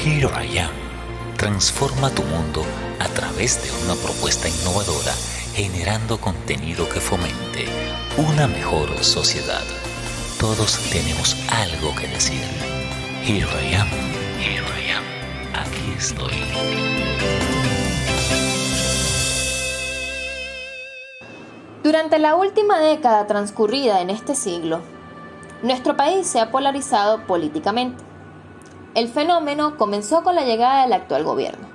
Here I Am transforma tu mundo a través de una propuesta innovadora, generando contenido que fomente una mejor sociedad. Todos tenemos algo que decir. Here I Am, Here I Am, aquí estoy. Durante la última década transcurrida en este siglo, nuestro país se ha polarizado políticamente. El fenómeno comenzó con la llegada del actual gobierno,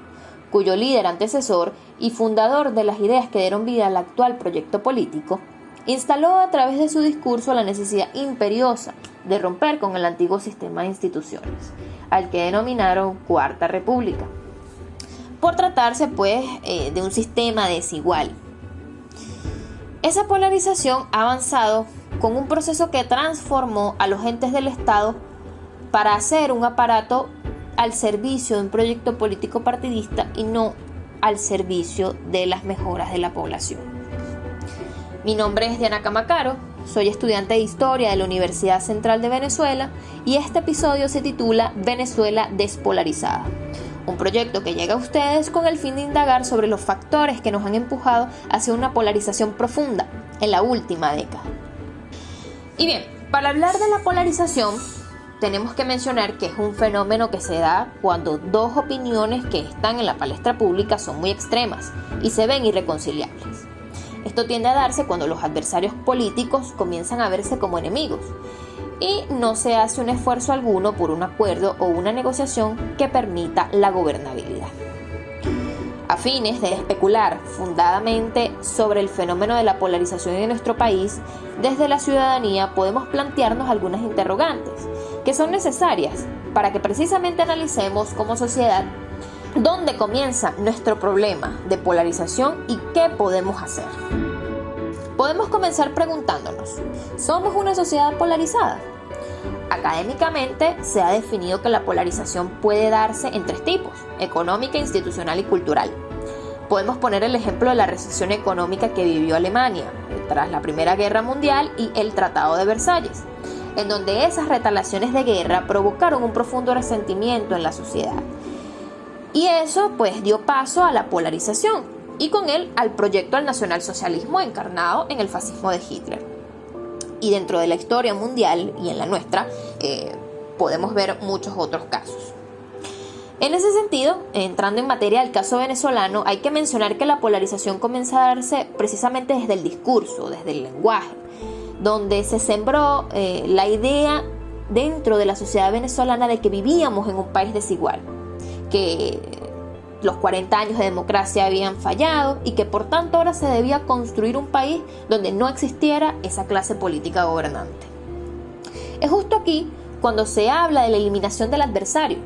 cuyo líder antecesor y fundador de las ideas que dieron vida al actual proyecto político, instaló a través de su discurso la necesidad imperiosa de romper con el antiguo sistema de instituciones, al que denominaron Cuarta República, por tratarse de un sistema desigual. Esa polarización ha avanzado con un proceso que transformó a los entes del Estado para hacer un aparato al servicio de un proyecto político partidista y no al servicio de las mejoras de la población. Mi nombre es Diana Camacaro, soy estudiante de Historia de la Universidad Central de Venezuela y este episodio se titula Venezuela Despolarizada, un proyecto que llega a ustedes con el fin de indagar sobre los factores que nos han empujado hacia una polarización profunda en la última década. Y bien, para hablar de la polarización, tenemos que mencionar que es un fenómeno que se da cuando dos opiniones que están en la palestra pública son muy extremas y se ven irreconciliables. Esto tiende a darse cuando los adversarios políticos comienzan a verse como enemigos y no se hace un esfuerzo alguno por un acuerdo o una negociación que permita la gobernabilidad. A fines de especular fundadamente sobre el fenómeno de la polarización en nuestro país, desde la ciudadanía podemos plantearnos algunas interrogantes que son necesarias para que precisamente analicemos como sociedad dónde comienza nuestro problema de polarización y qué podemos hacer. Podemos comenzar preguntándonos, ¿somos una sociedad polarizada? Académicamente se ha definido que la polarización puede darse en tres tipos: económica, institucional y cultural. Podemos poner el ejemplo de la recesión económica que vivió Alemania tras la Primera Guerra Mundial y el Tratado de Versalles, en donde esas retaliaciones de guerra provocaron un profundo resentimiento en la sociedad. Y eso dio paso a la polarización y con él al proyecto del nacionalsocialismo encarnado en el fascismo de Hitler. Y dentro de la historia mundial y en la nuestra podemos ver muchos otros casos. En ese sentido, entrando en materia del caso venezolano, hay que mencionar que la polarización comienza a darse precisamente desde el discurso, desde el lenguaje, donde se sembró la idea dentro de la sociedad venezolana de que vivíamos en un país desigual, que los 40 años de democracia habían fallado y que por tanto ahora se debía construir un país donde no existiera esa clase política gobernante. Es justo aquí cuando se habla de la eliminación del adversario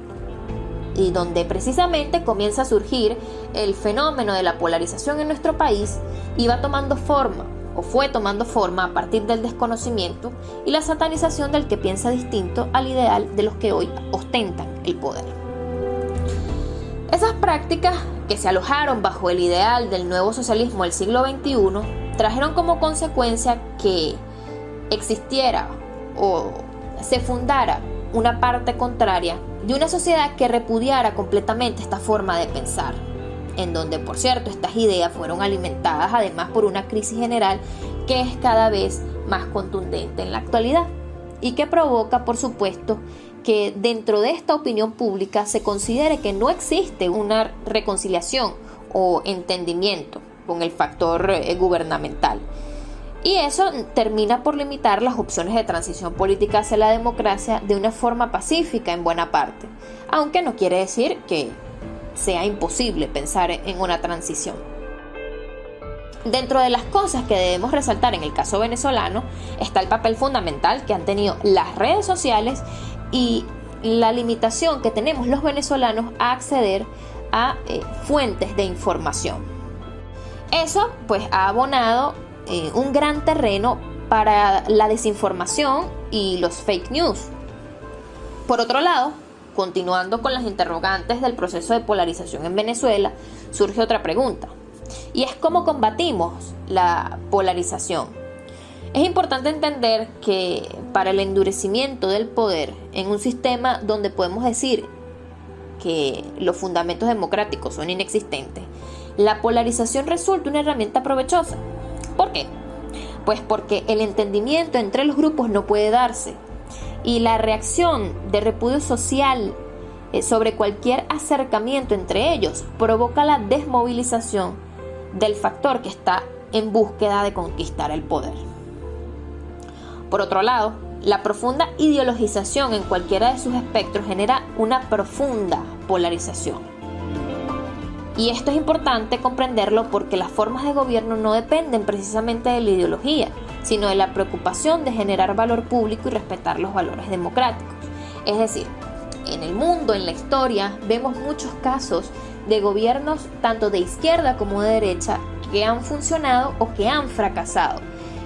y donde precisamente comienza a surgir el fenómeno de la polarización en nuestro país y va tomando forma o fue tomando forma a partir del desconocimiento y la satanización del que piensa distinto al ideal de los que hoy ostentan el poder. Esas prácticas que se alojaron bajo el ideal del nuevo socialismo del siglo XXI trajeron como consecuencia que existiera o se fundara una parte contraria de una sociedad que repudiara completamente esta forma de pensar, en donde, por cierto, estas ideas fueron alimentadas además por una crisis general que es cada vez más contundente en la actualidad y que provoca, por supuesto, que dentro de esta opinión pública se considere que no existe una reconciliación o entendimiento con el factor gubernamental. Y eso termina por limitar las opciones de transición política hacia la democracia de una forma pacífica en buena parte, aunque no quiere decir que sea imposible pensar en una transición. Dentro de las cosas que debemos resaltar en el caso venezolano está el papel fundamental que han tenido las redes sociales y la limitación que tenemos los venezolanos a acceder a fuentes de información. Eso ha abonado un gran terreno para la desinformación y los fake news. Por otro lado, continuando con las interrogantes del proceso de polarización en Venezuela, surge otra pregunta, y es cómo combatimos la polarización. Es importante entender que para el endurecimiento del poder en un sistema donde podemos decir que los fundamentos democráticos son inexistentes, la polarización resulta una herramienta provechosa. ¿Por qué? Pues porque el entendimiento entre los grupos no puede darse y la reacción de repudio social sobre cualquier acercamiento entre ellos provoca la desmovilización del factor que está en búsqueda de conquistar el poder. Por otro lado, la profunda ideologización en cualquiera de sus espectros genera una profunda polarización. Y esto es importante comprenderlo porque las formas de gobierno no dependen precisamente de la ideología, sino de la preocupación de generar valor público y respetar los valores democráticos. Es decir, en el mundo, en la historia, vemos muchos casos de gobiernos tanto de izquierda como de derecha que han funcionado o que han fracasado.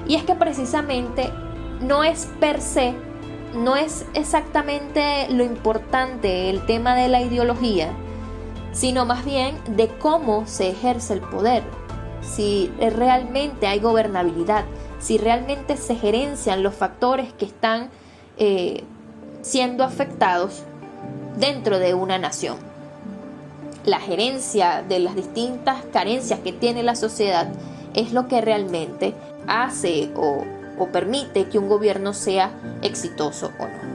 Y es que precisamente no es per se, no es exactamente lo importante el tema de la ideología, sino más bien de cómo se ejerce el poder, si realmente hay gobernabilidad, si realmente se gerencian los factores que están siendo afectados dentro de una nación. La gerencia de las distintas carencias que tiene la sociedad es lo que realmente hace o permite que un gobierno sea exitoso o no.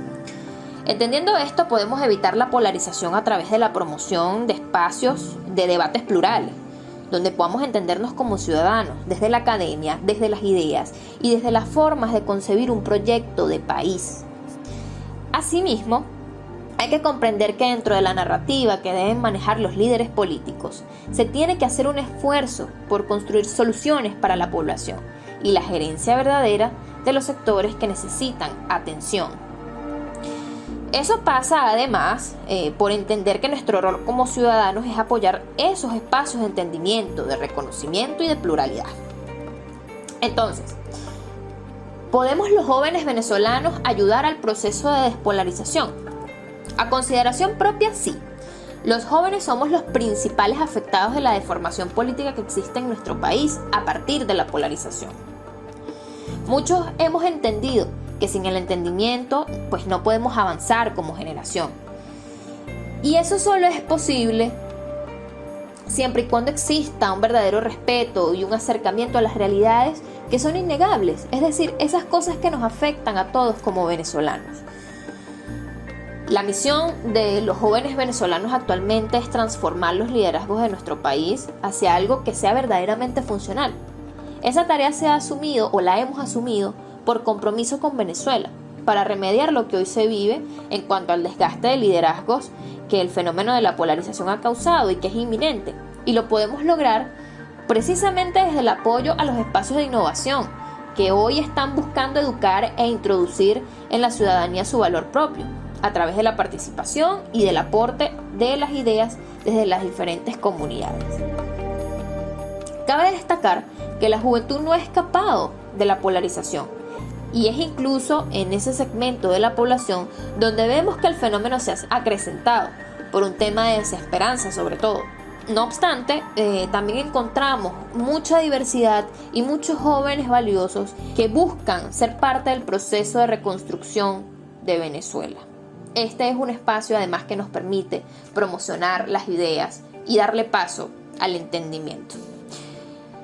Entendiendo esto, podemos evitar la polarización a través de la promoción de espacios de debates plurales, donde podamos entendernos como ciudadanos, desde la academia, desde las ideas y desde las formas de concebir un proyecto de país. Asimismo, hay que comprender que dentro de la narrativa que deben manejar los líderes políticos, se tiene que hacer un esfuerzo por construir soluciones para la población y la gerencia verdadera de los sectores que necesitan atención. Eso pasa además por entender que nuestro rol como ciudadanos es apoyar esos espacios de entendimiento, de reconocimiento y de pluralidad. Entonces, ¿podemos los jóvenes venezolanos ayudar al proceso de despolarización? A consideración propia, sí. Los jóvenes somos los principales afectados de la deformación política que existe en nuestro país a partir de la polarización. Muchos hemos entendido que sin el entendimiento, pues no podemos avanzar como generación. Y eso solo es posible siempre y cuando exista un verdadero respeto y un acercamiento a las realidades que son innegables, es decir, esas cosas que nos afectan a todos como venezolanos. La misión de los jóvenes venezolanos actualmente es transformar los liderazgos de nuestro país hacia algo que sea verdaderamente funcional. Esa tarea se ha asumido o la hemos asumido por compromiso con Venezuela, para remediar lo que hoy se vive en cuanto al desgaste de liderazgos que el fenómeno de la polarización ha causado y que es inminente. Y lo podemos lograr precisamente desde el apoyo a los espacios de innovación, que hoy están buscando educar e introducir en la ciudadanía su valor propio, a través de la participación y del aporte de las ideas desde las diferentes comunidades. Cabe destacar que la juventud no ha escapado de la polarización, y es incluso en ese segmento de la población donde vemos que el fenómeno se ha acrecentado por un tema de desesperanza sobre todo. No obstante, también encontramos mucha diversidad y muchos jóvenes valiosos que buscan ser parte del proceso de reconstrucción de Venezuela. Este es un espacio además que nos permite promocionar las ideas y darle paso al entendimiento.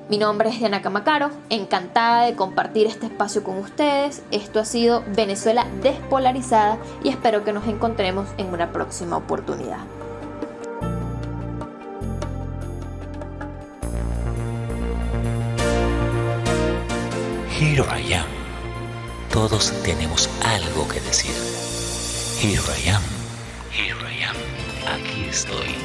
Mi nombre es Diana Camacaro, encantada de compartir este espacio con ustedes. Esto ha sido Venezuela Despolarizada y espero que nos encontremos en una próxima oportunidad. Here I am. Todos tenemos algo que decir. Here I am. Here I am. Aquí estoy.